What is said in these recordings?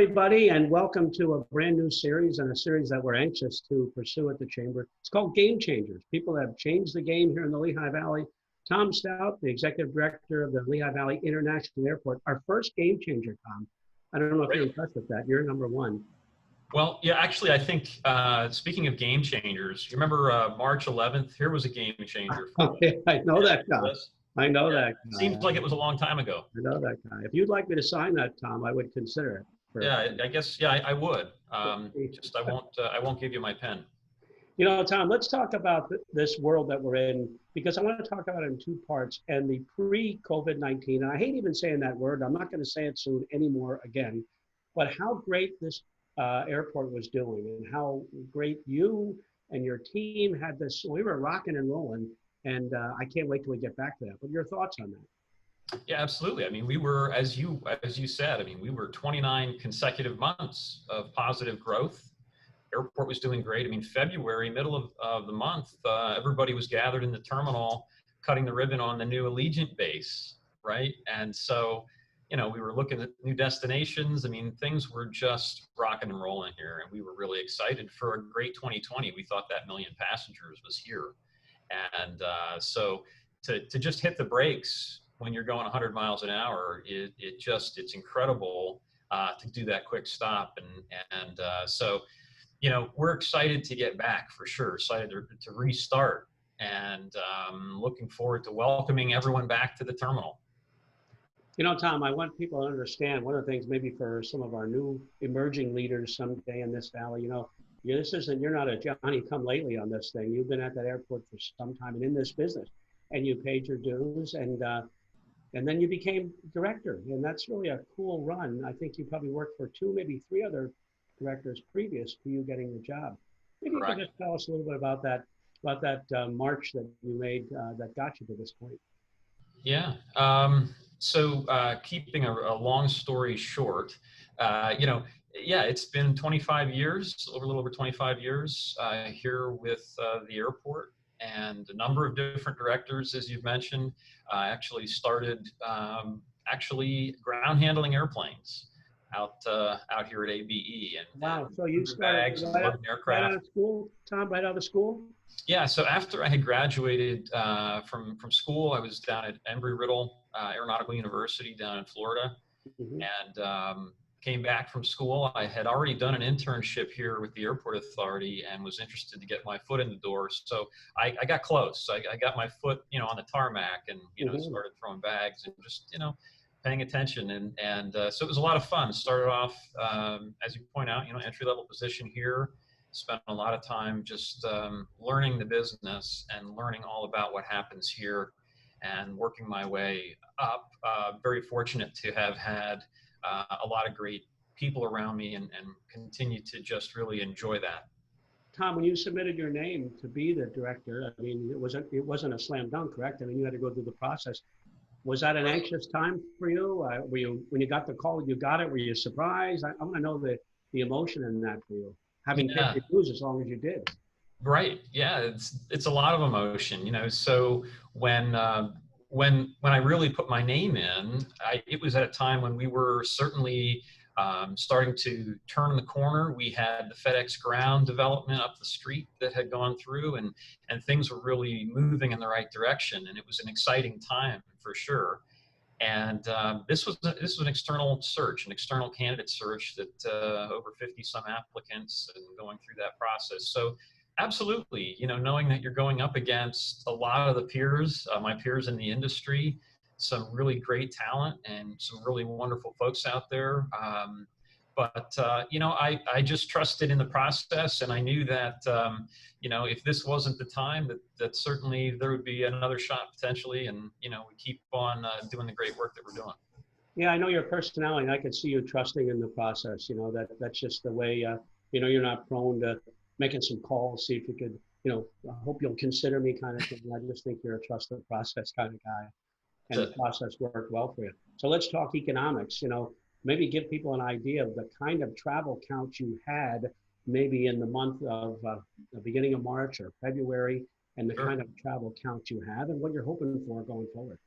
everybody, and welcome to a brand new series and a series that we're anxious to pursue at the Chamber. It's called Game Changers. People that have changed the game here in the Lehigh Valley. Tom Stoudt, the Executive Director of the Lehigh Valley International Airport, our first game changer, Tom. I don't know if you're impressed with that. You're number one. Well, yeah, actually, I think, speaking of game changers, you remember March 11th? Here was a game changer. Okay, I know that guy. I know that guy. Seems like it was a long time ago. I know that guy. If you'd like me to sign that, Tom, I would consider it. Yeah, I guess, yeah, I would. Just I won't give you my pen. You know, Tom, let's talk about this world that we're in, because I want to talk about it in two parts, and the pre-COVID-19, and I hate even saying that word. I'm not going to say it soon anymore again, but how great this airport was doing and how great you and your team had this. We were rocking and rolling, and I can't wait till we get back to that. But your thoughts on that? Yeah, absolutely. I mean, we were, as you said, I mean, we were 29 consecutive months of positive growth. Airport was doing great. I mean, February, middle of the month, everybody was gathered in the terminal, cutting the ribbon on the new Allegiant base, right? And so, you know, we were looking at new destinations. I mean, things were just rocking and rolling here, and we were really excited for a great 2020. We thought that 1 million passengers was here. And so to just hit the brakes when you're going 100 miles an hour, it's incredible to do that quick stop. And so, you know, we're excited to get back for sure, excited to restart, and looking forward to welcoming everyone back to the terminal. You know, Tom, I want people to understand one of the things, maybe for some of our new emerging leaders someday in this valley, you know, you're not a Johnny come lately on this thing. You've been at that airport for some time and in this business, and you paid your dues, and then you became director, and that's really a cool run. I think you probably worked for 2, maybe 3 other directors previous to you getting the job. Maybe Correct. You could just tell us a little bit about that march that you made that got you to this point. Yeah. So keeping a long story short, you know, yeah, it's been 25 years, a little over 25 years here with the airport, and a number of different directors, as you've mentioned. Actually started ground handling airplanes out here at ABE. And wow, so you started right out of school, Tom, right out of school? Yeah, so after I had graduated from school, I was down at Embry-Riddle Aeronautical University down in Florida, and came back from school. I had already done an internship here with the Airport Authority and was interested to get my foot in the door. So I got close. I got my foot, you know, on the tarmac, and you know, started throwing bags and just, you know, paying attention. And so it was a lot of fun. Started off, as you point out, you know, entry-level position here. Spent a lot of time just learning the business and learning all about what happens here, and working my way up. Very fortunate to have had a lot of great people around me, and continue to just really enjoy that. Tom, when you submitted your name to be the director, I mean, it wasn't a slam dunk, correct? I mean, you had to go through the process. Was that an anxious time for you? When you got the call, you got it, were you surprised? I want to know the emotion in that for you, having paid your dues as long as you did. Right. Yeah, it's a lot of emotion, you know. So when I really put my name in, it was at a time when we were certainly starting to turn the corner. We had the FedEx ground development up the street that had gone through, and things were really moving in the right direction, and it was an exciting time for sure. And this was an external search, an external candidate search that over 50 some applicants, and going through that process. So absolutely, you know, knowing that you're going up against a lot of the peers, my peers in the industry, some really great talent and some really wonderful folks out there. But you know, I just trusted in the process, and I knew that, you know, if this wasn't the time, that certainly there would be another shot potentially, and, you know, we keep on doing the great work that we're doing. Yeah, I know your personality, and I could see you trusting in the process. You know, that's just the way, you know, you're not prone to making some calls, see if you could, you know, I hope you'll consider me kind of thing. I just think you're a trusted process kind of guy, and the process worked well for you. So let's talk economics, you know, maybe give people an idea of the kind of travel count you had maybe in the month of the beginning of March or February, and the kind of travel count you have and what you're hoping for going forward.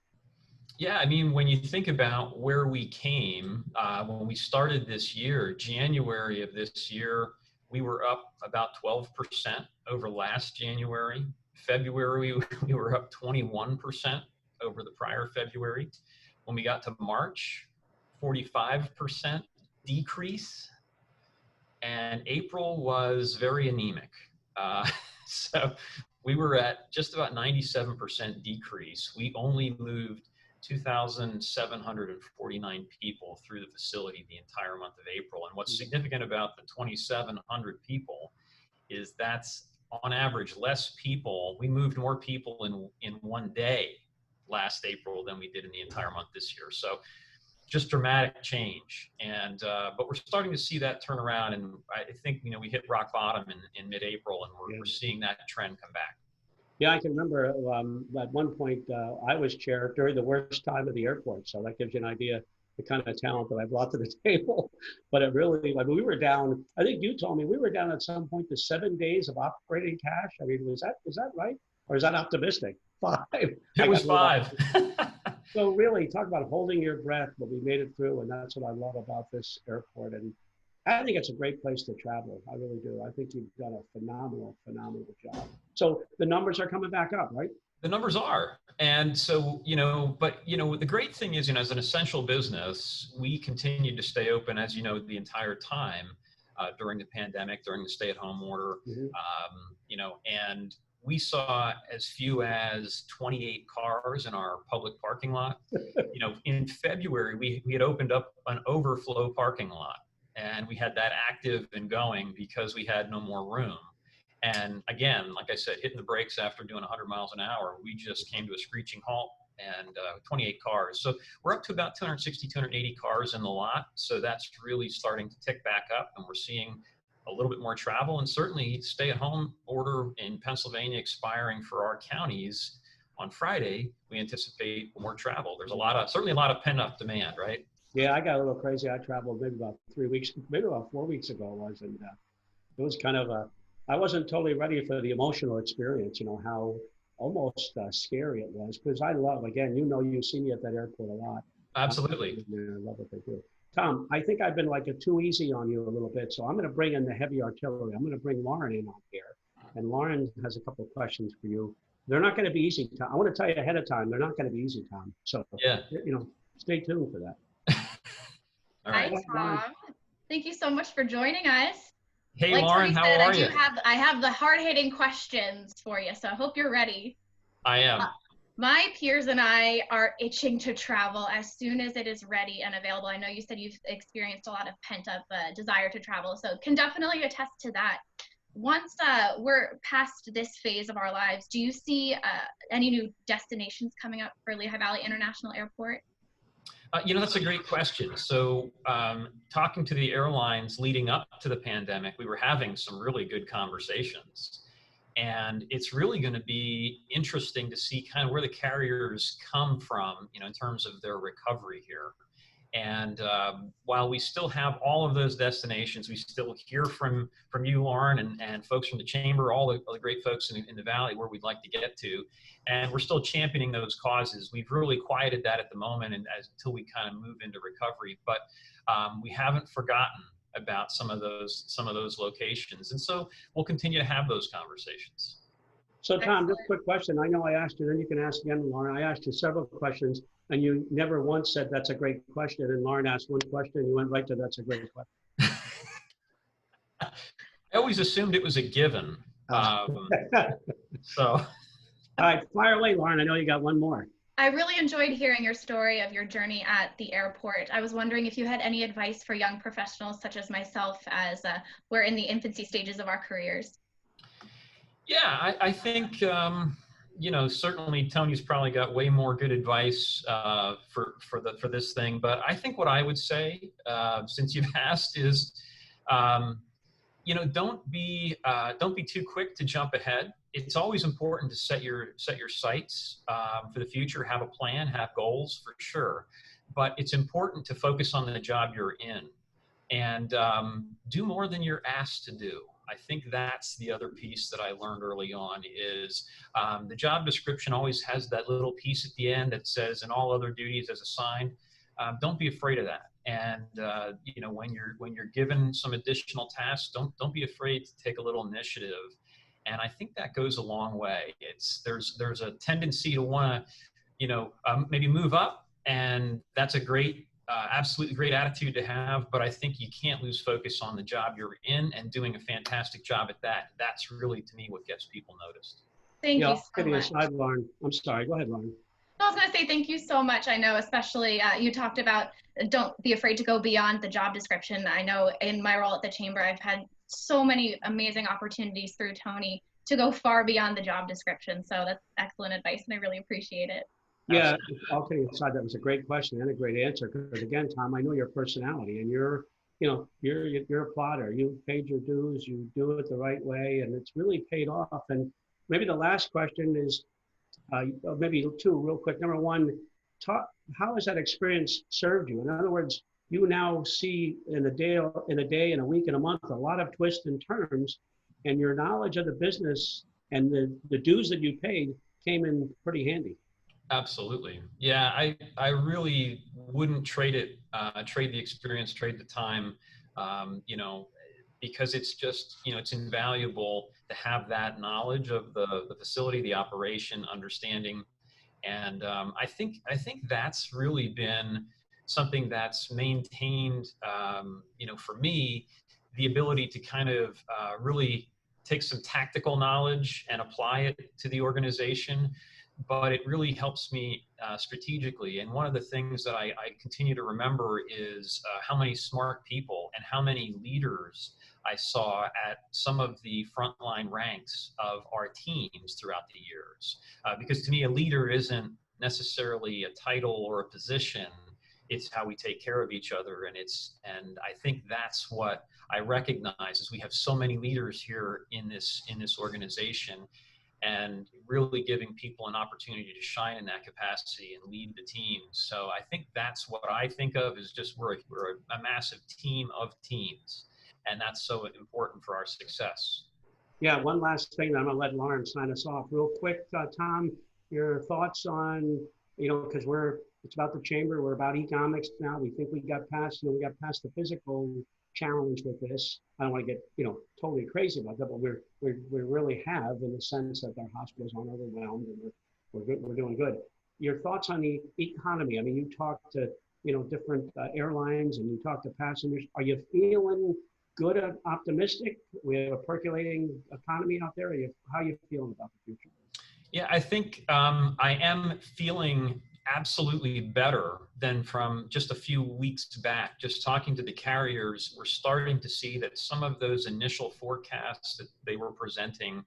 Yeah, I mean, when you think about where we came, when we started this year, January of this year, we were up about 12% over last January. February, we were up 21% over the prior February. When we got to March, 45% decrease. And April was very anemic. So we were at just about 97% decrease. We only moved 2,749 people through the facility the entire month of April. And what's significant about the 2,700 people is that's on average less people. We moved more people in one day last April than we did in the entire month this year. So just dramatic change. And but we're starting to see that turn around. And I think, you know, we hit rock bottom in mid-April, and we're seeing that trend come back. Yeah, I can remember at one point I was chair during the worst time of the airport. So that gives you an idea the kind of talent that I brought to the table. But it really, like, we were down, I think you told me we were down at some point to 7 days of operating cash. I mean, was that right? Or is that optimistic? 5. It was 5. So really, talk about holding your breath, but we made it through, and that's what I love about this airport. And I think it's a great place to travel. I really do. I think you've done a phenomenal job. So the numbers are coming back up, right? The numbers are. And so, you know, but, you know, the great thing is, you know, as an essential business, we continued to stay open, as you know, the entire time during the pandemic, during the stay-at-home order, you know, and we saw as few as 28 cars in our public parking lot. You know, in February, we had opened up an overflow parking lot, and we had that active and going because we had no more room. And again, like I said, hitting the brakes after doing 100 miles an hour, we just came to a screeching halt, and 28 cars. So we're up to about 260, 280 cars in the lot. So that's really starting to tick back up, and we're seeing a little bit more travel, and certainly stay-at-home order in Pennsylvania expiring for our counties on Friday. We anticipate more travel. There's certainly a lot of pent-up demand, right? Yeah, I got a little crazy. I traveled maybe about 3 weeks, maybe about 4 weeks ago it was, and it was kind of I wasn't totally ready for the emotional experience, you know, how almost scary it was, because I love, again, you know, you see me at that airport a lot. Absolutely. I love what they do. Tom, I think I've been like too easy on you a little bit, so I'm going to bring in the heavy artillery. I'm going to bring Lauren in on here, and Lauren has a couple of questions for you. They're not going to be easy, Tom. I want to tell you ahead of time, they're not going to be easy, Tom. So, yeah, you know, stay tuned for that. All right. Hi, Tom. Thank you so much for joining us. Hey, like Lauren, Tony how said, are you? I have the hard-hitting questions for you, so I hope you're ready. I am. My peers and I are itching to travel as soon as it is ready and available. I know you said you've experienced a lot of pent-up desire to travel, so can definitely attest to that. Once we're past this phase of our lives, do you see any new destinations coming up for Lehigh Valley International Airport? You know, that's a great question. So talking to the airlines leading up to the pandemic, we were having some really good conversations. And it's really going to be interesting to see kind of where the carriers come from, you know, in terms of their recovery here. And while we still have all of those destinations, we still hear from you, Lauren, and folks from the chamber, all the great folks in the Valley where we'd like to get to. And we're still championing those causes. We've really quieted that at the moment and until we kind of move into recovery. But we haven't forgotten about some of those locations. And so we'll continue to have those conversations. So Tom, just a quick question. I know I asked you, then you can ask again, Lauren. I asked you several questions, and you never once said that's a great question. And Lauren asked one question, you went right to that's a great question. I always assumed it was a given. So. All right, fire away, Lauren. I know you got one more. I really enjoyed hearing your story of your journey at the airport. I was wondering if you had any advice for young professionals such as myself, as we're in the infancy stages of our careers. Yeah, I think, you know, certainly Tony's probably got way more good advice for this thing. But I think what I would say, since you've asked, is, you know, don't be too quick to jump ahead. It's always important to set your sights for the future, have a plan, have goals for sure. But it's important to focus on the job you're in and do more than you're asked to do. I think that's the other piece that I learned early on is the job description always has that little piece at the end that says, and all other duties as assigned. Don't be afraid of that. And you know, when you're given some additional tasks, don't be afraid to take a little initiative. And I think that goes a long way. There's a tendency to want to, you know, maybe move up, and that's a great, absolutely great attitude to have. But I think you can't lose focus on the job you're in and doing a fantastic job at that. That's really, to me, what gets people noticed. Thank you so much. Aside, Lauren. I'm sorry. Go ahead, Lauren. I was going to say thank you so much. I know, especially you talked about don't be afraid to go beyond the job description. I know in my role at the Chamber, I've had so many amazing opportunities through Tony to go far beyond the job description. So that's excellent advice, and I really appreciate it. Yeah, all kidding aside, that was a great question and a great answer. Because again, Tom, I know your personality, and you're a plotter. You paid your dues. You do it the right way, and it's really paid off. And maybe the last question is, maybe two real quick. Number one, how has that experience served you? In other words, you now see in a day, in a week, in a month, a lot of twists and turns, and your knowledge of the business and the dues that you paid came in pretty handy. Absolutely. Yeah, I really wouldn't trade it, trade the experience, trade the time, you know, because it's just, you know, it's invaluable to have that knowledge of the facility, the operation, understanding. And I think that's really been something that's maintained, you know, for me, the ability to kind of really take some tactical knowledge and apply it to the organization. But it really helps me strategically. And one of the things that I continue to remember is how many smart people and how many leaders I saw at some of the frontline ranks of our teams throughout the years. Because to me, a leader isn't necessarily a title or a position. It's how we take care of each other. And I think that's what I recognize is we have so many leaders here in this organization, and really giving people an opportunity to shine in that capacity and lead the team. So I think that's what I think of is just we're a massive team of teams, and that's so important for our success. Yeah, one last thing, I'm gonna let Lauren sign us off real quick. Tom, your thoughts on, you know, because it's about the Chamber, we're about economics now. We think we got past the physical challenge with this. I don't want to get, you know, totally crazy about that, but we really have, in the sense that our hospitals aren't overwhelmed, and we're doing good. Your thoughts on the economy? I mean, you talk to, you know, different airlines, and you talk to passengers. Are you feeling good, optimistic? We have a percolating economy out there. How are you feeling about the future? Yeah, I think I am feeling absolutely better than from just a few weeks back. Just talking to the carriers, we're starting to see that some of those initial forecasts that they were presenting,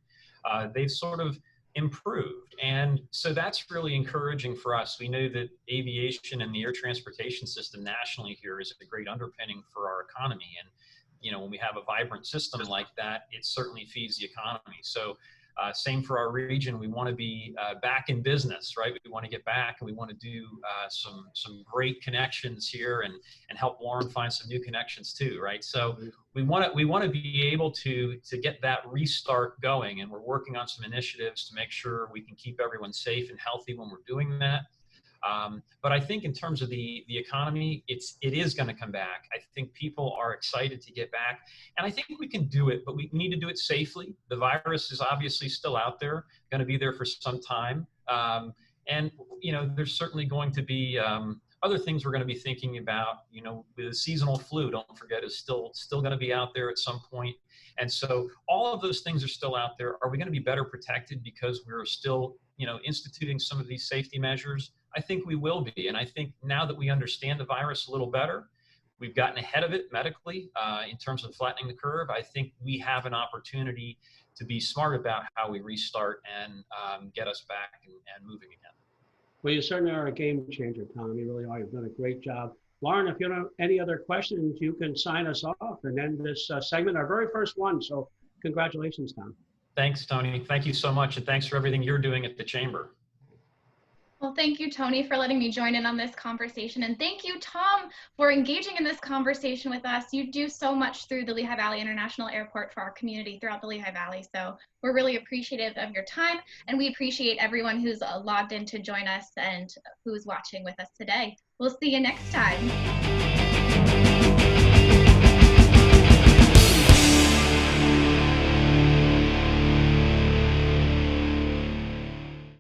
they've sort of improved. And so that's really encouraging for us. We know that aviation and the air transportation system nationally here is a great underpinning for our economy. And, you know, when we have a vibrant system like that, it certainly feeds the economy. So same for our region. We want to be back in business, right? We want to get back, and we want to do some great connections here, and help Lauren find some new connections too, right? So we want to be able to get that restart going, and we're working on some initiatives to make sure we can keep everyone safe and healthy when we're doing that. But I think in terms of the economy, it is going to come back. I think people are excited to get back, and I think we can do it, but we need to do it safely. The virus is obviously still out there, going to be there for some time. And, you know, there's certainly going to be other things we're going to be thinking about. You know, the seasonal flu, don't forget, is still going to be out there at some point. And so all of those things are still out there. Are we going to be better protected because we're still, you know, instituting some of these safety measures? I think we will be. And I think now that we understand the virus a little better, we've gotten ahead of it medically in terms of flattening the curve. I think we have an opportunity to be smart about how we restart and get us back and moving again. Well, you certainly are a game changer, Tom. You really are. You've done a great job. Lauren, if you have any other questions, you can sign us off and end this segment, our very first one. So congratulations, Tom. Thanks, Tony. Thank you so much. And thanks for everything you're doing at the Chamber. Well, thank you, Tony, for letting me join in on this conversation. And thank you, Tom, for engaging in this conversation with us. You do so much through the Lehigh Valley International Airport for our community throughout the Lehigh Valley. So we're really appreciative of your time. And we appreciate everyone who's logged in to join us and who's watching with us today. We'll see you next time.